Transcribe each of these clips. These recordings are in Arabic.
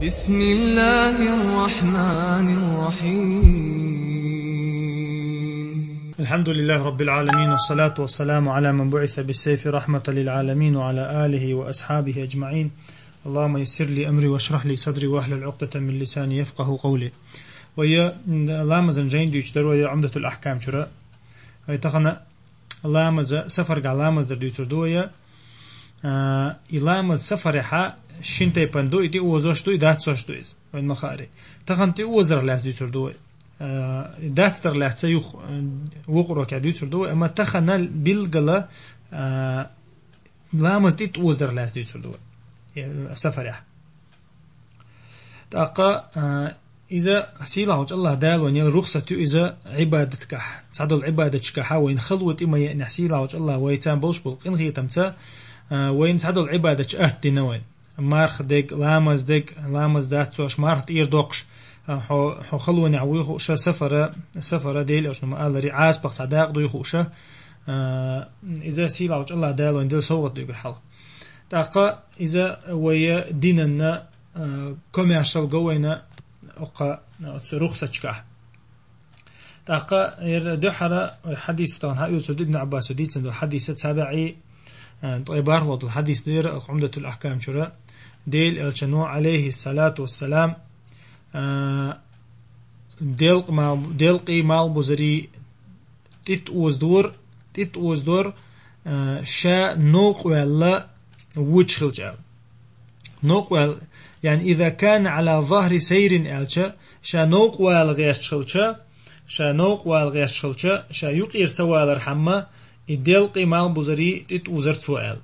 بسم الله الرحمن الرحيم. الحمد لله رب العالمين، والصلاة والسلام على من بعث بالسيف رحمة للعالمين وعلى آله وأصحابه أجمعين. اللهم يسر لي أمري واشرح لي صدري واحلل عقدة من لساني يفقه قولي. ويا اللهم زنجين ديشتر ويا عمدة الأحكام شراء ويتخنا اللهم سفر علامة ديشتر دويا اللهم سفر حا شنتي بندو إدي أوزوشتو إدات سوشتويز وين مخاري تخنتي أوزر لاس ديشتر دوي داتر لاس يخ وقرو كديشتر دوي أما تخنا بالجلا لامز ديت أوزر لاس ديشتر دوي سفر حا تاقا إذا سيلا الله دال ونيل رخصة إذا عبادتك تعدل عبادتك وين خلوت إما ينحسيلا الله ويتان بوش بلقين هي تمتا وين تعدل عبادتك أهدنا وين مارخ ديك لامز دات سوش مارخ تير دوقش حو خلوني عويخو شا سفر ديل أوش نما آلري عاس بقت عداق دويخو شا إذا سيلا الله دال وين ديل صوت دويق الحل تاقا إذا ويا ديننا كوميرشال جوينا أقا رخصة كه تاقا دحرة حديث طبعا هاي يوسف ابن عباس وديت عنده حديث تابعي طيبار لوط الحديث دير عمدة الأحكام شراء ديل الشنو عليه الصلاة والسلام ديلقي مال بزري تيت وزدور شا نوق ولا وجه جال نوق يعني إذا كان على ظهر سير ألشا شانوق والغيش خلشا شا يقير سوال رحمة الدلقي مال بزري تتوزر سؤال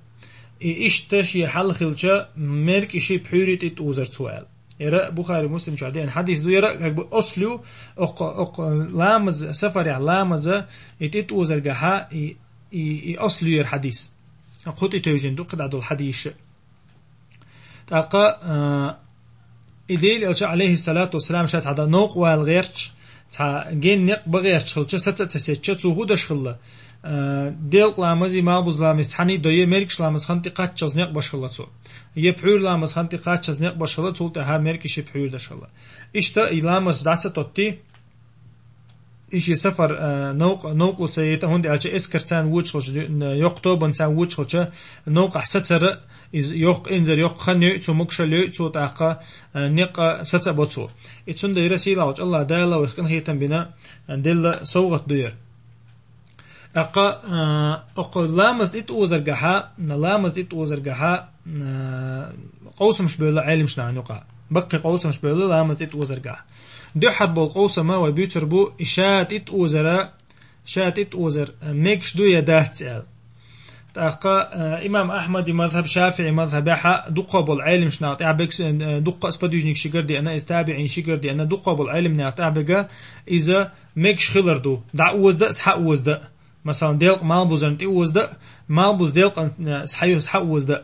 إشتش يحل خلشا مرك إشي بحوري تتوزر سؤال يرى بخاري مسلم شو عدين حديث دو يرى أصلو لامز سفر يعني لامز تتوزر جحا أصلو ير حديث أقول توجين دو قد عدو الحديث تاقا إذيل عليه الصلاة والسلام شات هذا نوق والغيرش تا جين نق بغيرش خلش ستتسيتش تسوهودش خلا ديل لامزي ما بزلامس تحني دوية ميركش لامز خنتي قاتشز نق بشخلتو يبحور لامز خنتي قاتشز نق بشخلتو تها ميركش يبحور دشخلا إشتا إلامز دعسة توتي إشي سفر نوق لسيته هندي ألش إسكرتان وجهش يقطب إنسان وجهش نوق حستر إز يق إنزر يق خن تو مكشل يتو تاقا نق ستبوتو إتون ده رسيلة وج الله دالا ويخكن هيتم بنا دل صوغت دير أقا لامز ديت أوزر جحا قوسم شبيلا علم شنا نقع بقي قوسم شبيلا لامز ديت أوزر جحا دحر بول قوسما وبيتر بو شاتت أوزر ميكش دو يدات سأل تاقا إمام أحمد مذهب شافعي مذهب يحا دقا بول علم شنا تعبك دقا اسبدوجنك شكردي أنا استابعين شكردي أنا دقا بول علم نعتعبك إذا ميكش خلر دو دع أوزد اسحا أوزد مثلا ديلق مالبوز انت أوزد مالبوز ديلق اسحا أوزد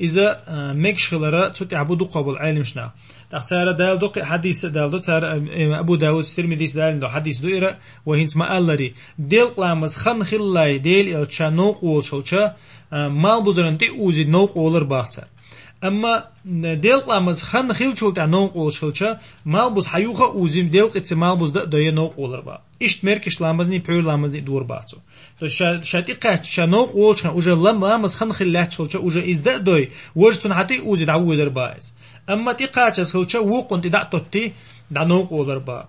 إذا ميكش خلرا تتعبو دقا بول علم شنا تختار دال دق حديث دال دو تار أبو داود الترمذي دال دو حديث دو إيرا وهنت ما ألري ديل قلامز خن خلاي ديل الشا نوق والشلشا ما بزرنتي أوزي نوق ولر باختر أما ديل قلامز خن خيل شلتا نوق والشلشا ما بز حيوخا أوزي ديل قت ما بز ده دوية نوق ولر با إشت مركش لامزني بير لامزني دور باختو شاتي قات شا نوق والشا وجا لامز خن خلات شلشا وجا إزدا دوي وجتون حتى أوزي دعوه در بايز أما تقاچس خلچا وقن تدع توتي دعنوق ولربا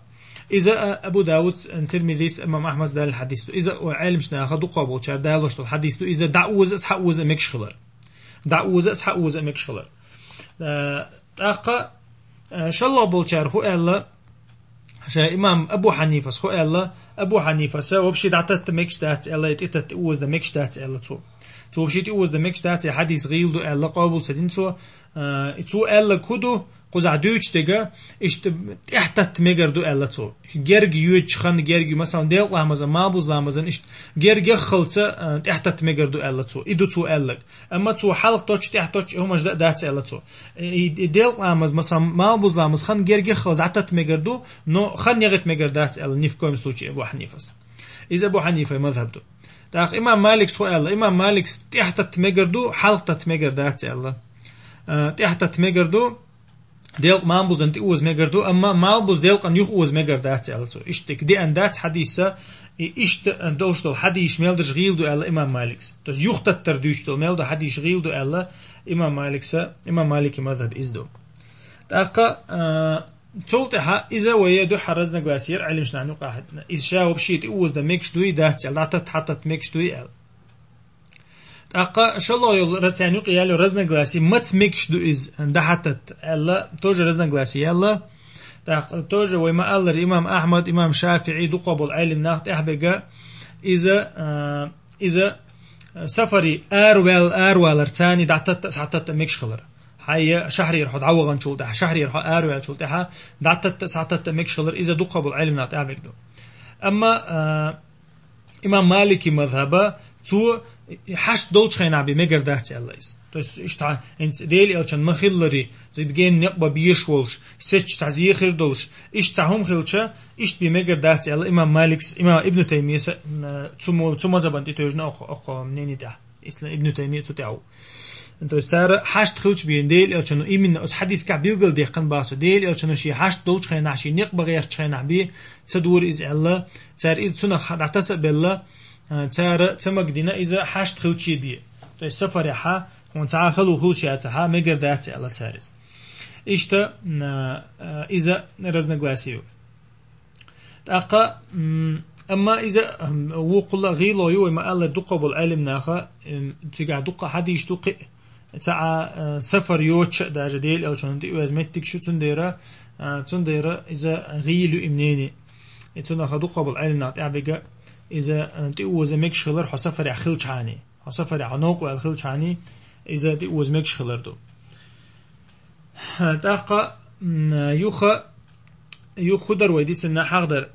إذا أبو داود الترمذي إمام أحمد دال الحديث إذا علم شنا أخذ قابو شار دالوش الحديث إذا دعوز أصحى وز مكش خلر دعوز أصحى وز مكش خلر أقا شاء الله بولشار هو ألا شا إمام أبو حنيفة هو ألا أبو حنيفة سوبشي دعتت مكش دات ألا يتت وز مكش دات ألا تو بشيت أوز دمكش دات حديث غيل دو ألا قابل سدين تو ألا كودو قزع دوش تجا احتت مجر دو ألا تو جرج يوج خان جرج مثلا ديل لامزن ما بوز لامزن جرج خلصة احتت مجر دو ألا تو إدو تو ألا أما تو حلق توش تحتوش هم جد دات ألا تو ديل لامز مثلا ما بوز لامز خان جرج خلص احتت مجر دو نو خان يغت مجر دات ألا نفكم سوتش أبو حنيفة إذا أبو حنيفة مذهب دو تاق إمام مالك سؤال إمام مالك تحت تمجردو حلقة تمجر دات الله تحت تمجردو ديل مالبوز أنت أوز مجردو أما مالبوز ديل قن يخ أوز مجردات ألتو إشتك دي أندات حديثة إشت دوشتو حديث ميلدش غيلدو ألا إمام مالكس تس يختت تردوشتو ميلدو حديث غيلدو ألا إمام مالك مذهب إزدو تاقا تولتها إذا ويدو حرزنا غلاسير علمش نعنو قاعد إذا شاو بشيت أوز دا ميكش دوي دات أل داتت حتت ميكش دوي أل تاقا شالله يول رتانيو قيالو رزنا غلاسي مت ميكش دو إز دا حتت ألا توجه رزنا غلاسي ألا تاقا توجه ويما ألا الإمام أحمد إمام شافعي دو قبل علم ناخت أحبقا إذا سفري أروال رتاني داتت حتت ميكش خلر حي شهر يرحو عوغن شولتها شهر يرحو آروال شولتها دعتت ساعتت ميكش خلر إذا دو قبل علم ناخت أحبقا أما إمام مالكي مذهبه تو حشت دولش خينا بي مگر دهتي الله إز توس إشتع إنت ديل إلشان مخلري زي بجين نقبة بيشولش سيتش تعزيه خير دولش إشتعهم خلشة إشت بي مگر دهتي الله إمام مالك إمام ابن تيمية تو مذهبان تيجنا أخو منين ده إسلام ابن تيمية تتعو أنت صار حشت خلش بين ديل إلشان إيمن أس حديث كعبيل قل ديقن باسو ديل إلشان شيء حشت دولش خينا عشي نقبة غير خينا بي تدور إز الله صار إز تنا دعتسب بالله تار تمقدنا إذا حشت خلشي بيه تو السفر حا وانتعا خلو خلشياتها مقر داتي على تارز إشتا إذا رزنا غلاسيو تاقا أما إذا وقل غيلو يو ما قال دقة بالعلم ناخا تيقع دقة حديش دقة تاع سفر يوتش دا جديل أو شنو دي وازمتك شو تنديرا إذا غيلو إمنيني تناخا دقة بالعلم ناخا بقى إذا أنت أوز ميكش خلر حسفر يخل شاني حسفر عنوق والخل شاني إذا أنت أوز ميكش خلر دو تاقا يخدر ويديس إنه حقدر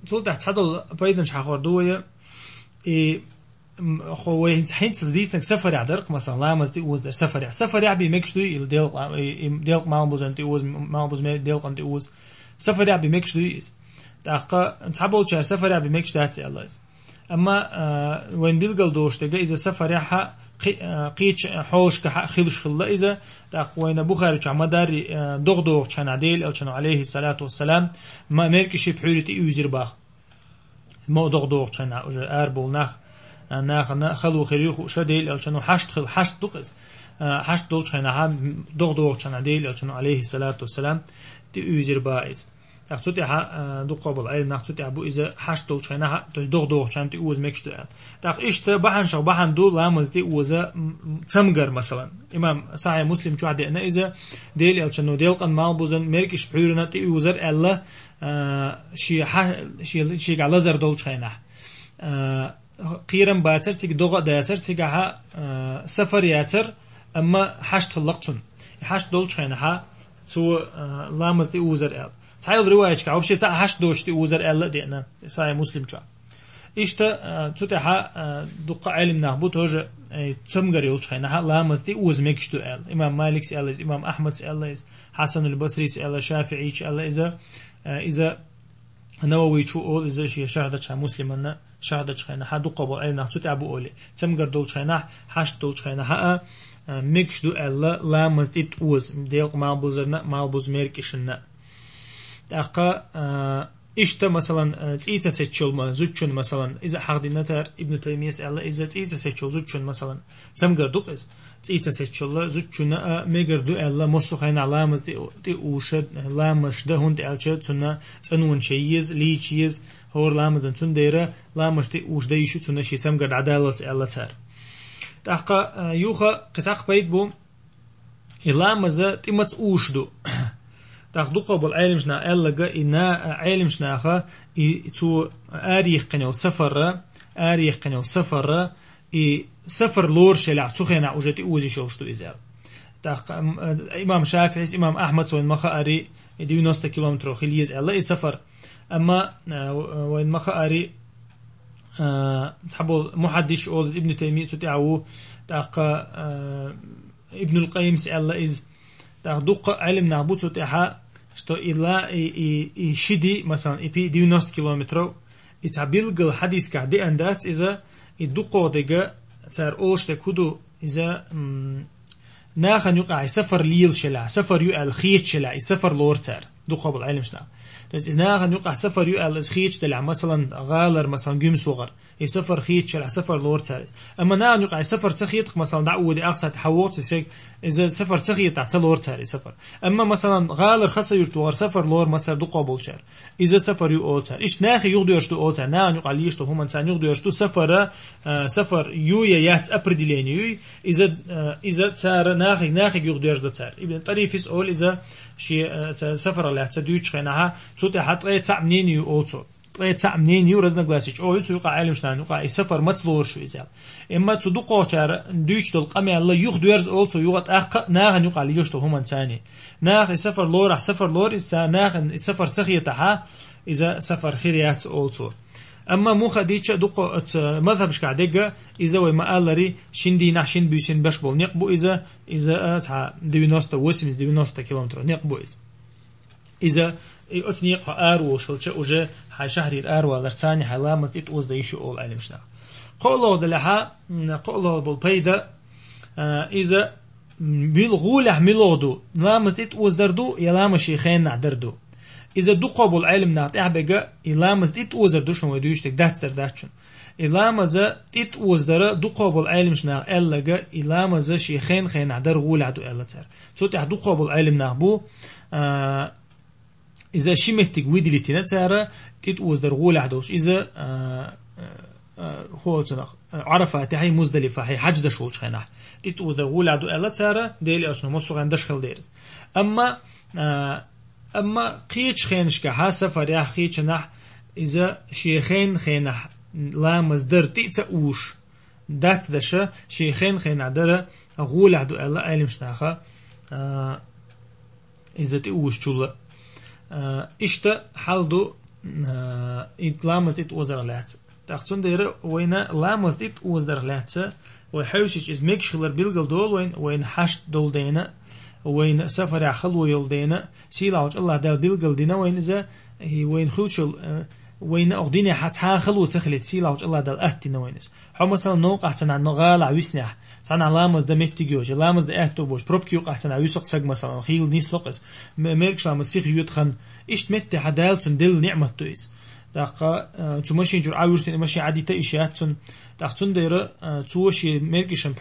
تقول تحت حدل بايدن شحخور دوية خو حين تديسنك سفر يعدرق مثلا لا مز دي أوز در سفر يعبي ميكش دوي ديل مالبوز أنت أوز مالبوز ديل أنت أوز سفر يعبي ميكش دوي تاقا تحبول شهر سفر يعبي ميكش داتي الله إز أما وين بيلقل دوش تجا إذا سفر يحا قيتش حوش كخلش خلا إذا تاق وين بخاري شعما داري دغ كان عديل أو كانوا عليه الصلاة والسلام ما ميركش بحورتي يوزر باخ ما دغ كان أربول ناخ خلو خريخ شديل أو كانوا حشت دقز حشت دول كان دغ كان عديل أو كانوا عليه الصلاة والسلام تيوزر بايز تاخذت ها دو قبل أي ناخذت أبو إذا حشت دول كانها دغ كان تيوز ميكش ده تاخ إيش تبحن شو بحن دول لامز دي وزا تمجر مثلا إمام صحيح مسلم شو عدي أنا إذا ديل ألشنو ديل قن مالبوزن ميركش بحورنا تيوزر الله شيء على زر دول كانه قيرم باتر تيجي دغ داتر تيجي سفر ياتر أما حشت خلقتن حشت دول كانها سو لامز دي وزر تعال رواية كعب شيء تاع حشت دوشتي وزر الله دينا صحيح مسلم شو إشتا تتحا دقة علم نهبوت هوجة تمجر يلش خينها لامز دي وز ميكش دو ال إمام مالك سأل إمام أحمد سأل حسن البصري سأل شافعي سأل إذا نووي شو أول إذا شيء شهادة شا مسلمنا شهادة خينها دقة بعلم نهبوت تتعبو أولي تمجر دول خينها حشت دول خينها ميكش دو ال لامز دي وز ديق مالبوز ميركشنا أقا إشتا مثلا تيجي سيتشول ما زوجون مثلا إذا حد نتر ابن تيمية سأل إذا تيجي سيتشول زوجون مثلا سمجر دوقز تيجي سيتشول زوجون مجر دو الله مصخين علامة دي وشد لامش ده هند ألشد سنة تنون شيز لي شيز هو لامز تون ديره لامش دي وش ده يشوت سنة شيء سمجر عدالة الله سر أقا يوخا قطع بيت بوم لامز تيمت وشدو تاخدو قبل علمشنا ألقى إن علمشنا خا تو آريخ قنيو سفر سفر لور شلع تخينا وجت أوزي شوشتو إزال تاخ إمام شافعي إمام أحمد وين مخا أري 90 كيلومتر خليز الله سفر أما وين مخا أري تحبوا محدش أول ابن تيمية تتعو تاخ ابن القيم سأل إز تاخ دق علم نعبوت تتعها что إلا شدي مثلا إبي 90 كيلومتر يتعبيل حديث كعدي أندات إذا الدقة دقة تار أوش تكودو إذا ناخن يقع سفر ليل شلا سفر يقع خيت شلا سفر لورتر دو قبل علم شنا بس ناخن يقع سفر يقع خيت شلا مثلا غالر مثلا جيم صغر سفر خيت شلا سفر لورتر اما ناخن يقع سفر تخيت مثلا دعود اقصى تحوط سيك اذا سفر تخيت تاع لورتر سفر اما مثلا غالر خاصه يرتور سفر لور مثلا دو قبل شر اذا سفر يقولتر ايش ناخي يقدرش تو اولتر ناخن يقع ليش تو هم انسان يقدرش تو سفر يويا يات ابرديليني اذا صار ناخي يقدرش دو صار ابن طريفس اول اذا شي سفر لا تدوش خناها توت حط تاع منين يوتو تاع منين يورزنا غلاسيش او يقع عالم شنان يقع سفر متلور شو يزال اما تدو قوشار دوش دول قمي الله يقدرش اولتو يوت اق ناخن يقع ليش تو هم انساني ناخي سفر لور سفر لور اذا ناخن سفر تخيتها اذا سفر خيريات اولتو اما مو خديتش دق مذهب شكعدقه اذا وما قالري شندي نحشن بيسن بشبول نقبو اذا تاع 90 كيلومتر نقبو اذا اتنيق ارو شلچ اوجه حي شهري الارو لرتاني حلا مسيت اوز ديشو اول علم شنا قولو دلها قولو بالبيدا اذا بالغوله ميلودو لا مسيت اوز دردو يلا مشيخين نعدردو إذا دو قبول علم نعطيها بقى إلامز ديت وزر دوشن ويدوشتك داتر داتشن إلامز ديت وزر دو قبول علم شنا ألقى إلامز شيخين خين عدر غول عدو ألتر صوت دو قبول علم نعبو إذا شمتك ويدي لتنتر ديت وزر غول عدوش إذا هو عرفة تحي مزدلفة هي حج دشوش خينه ديت وزر غول عدو ألتر ديلي أشنو مصر عندش خل ديرز أما قيتش خينش كها سفر يا قيتش نح إذا شيخين خينح لا مصدر تأوش دات دشة شيخين خين عدرة غول عدو الله علم شناخة إذا تأوش شولا إشتا حالدو لامز تأوزر لات تأخذون ديره وين لامز تأوزر لات وحوشش إز ميكشلر بيلقل دول وين حشت دول دينا وين سفر خلو يلدينا سيلاوج الله دال بيلقل دينا وين إذا هي وين خوشل وين أقدينا حتى خلو سخلت سيلاوج الله دال أهتنا وينس حو مثلا نوق أحسن عن نغال عويسنح سنا لامز ده متجوج لامز ده أهتو بوش بروبكيوق أحسن عويسق سق مثلا خيل نيس لقس ميركش لامز سيخ يدخن إيش مت حدال تندل نعمة تويس دقة تمشي جر عاورسين مشي عادي تأشيات تأخذون ديره توشي ميركشن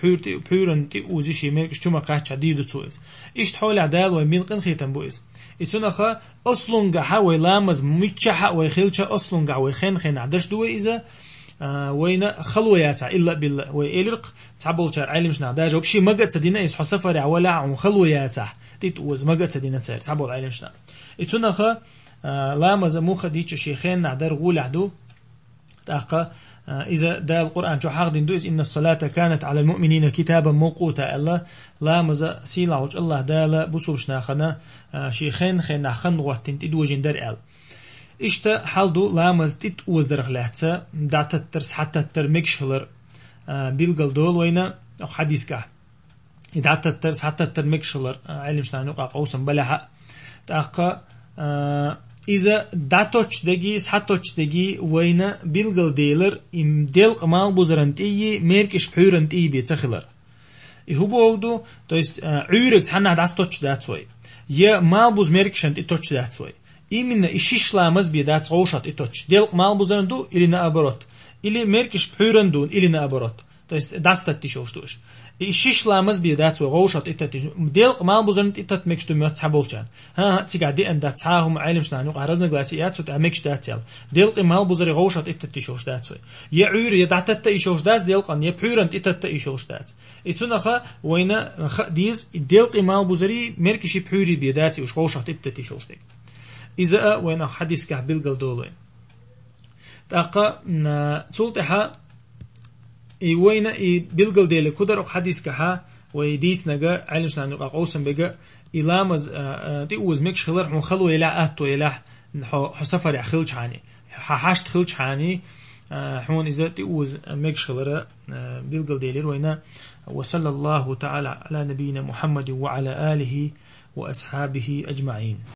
بيرن تأوزيشي ميركش تما قاعد عديد تويس إيش تحول عدال ومين قنخيتن بويس إتونخا أصلون حوي لامز متشح ويخيلش أصلون ويخين خين عدش دوي إذا وين خلوياتا إلا بالله ويلرق تعبول شار علمش نعداج وبشي مقت سدينا إس حسفر ولا عن خلوياتا تتوز مقت سدينا تسير تعبول علمش نع إتونخا لامز موخ ديتش شيخين نعدر غول عدو تاقا إذا دا القرآن شو حق دوز إن الصلاة كانت على المؤمنين كتابا موقوتا الله لامز سيلاوج الله دالا بصوبش ناخنا شيخين خين ناخن وقتين تدوجين در ال إشتا حالدو لامز تتوز در خلاتسا دعت الترس حتى الترمكشلر بيلقل دول وينا أو حديث كه دعت الترس حتى الترمكشلر علم شنا نقع قوسا بلحق تاقا إذا داتوش دقي سحتوش دقي وينا بيلقل ديلر إم ديلق مال بوزرنتي ميركش بحورنتي بيتسخلر هو بودو تويست عورك تحنا داستوش داتوي يا مال بوز ميركشنت إتوش داتوي إمنا إشيش لامز بيدات غوشات إتوش ديلق مال بوزرندو إلينا أبروت إلي ميركش بحورندون إلينا أبروت تويست داستت تشوش دوش إشيش لامز بيدات وغوشات إتت ديلق مال بوزرنت إتت ميكش تميت تحبولشان ها تيقعدي أن دات تحاهم عالمش نعنو قارزنا غلاسيات سوت أميكش داتيل ديلق مال بوزري غوشات إتت تشوش داتوي يا عور يدعتت تيشوش دات ديلقان يا بحورنت إتت تيشوش دات إتونخا وينا ديز ديلق مال بوزري ميركشي بحوري بيداتي وش غوشات إتت تشوش ديك إذا وينا حديث كه بيلقل دولين تاقا تولتها وين بيلقل ديله كدر حديث كها ويديت نجا علمش نعنو قوسم بقى إلامز تيوز مكش خلر حون خلو يلا أهتو يلا حسفر يخلش حاني حاشت خلش حاني حون إذا تيوز مكش خلر بيلقل ديله وينا وصلى الله تعالى على نبينا محمد وعلى آله وأصحابه أجمعين.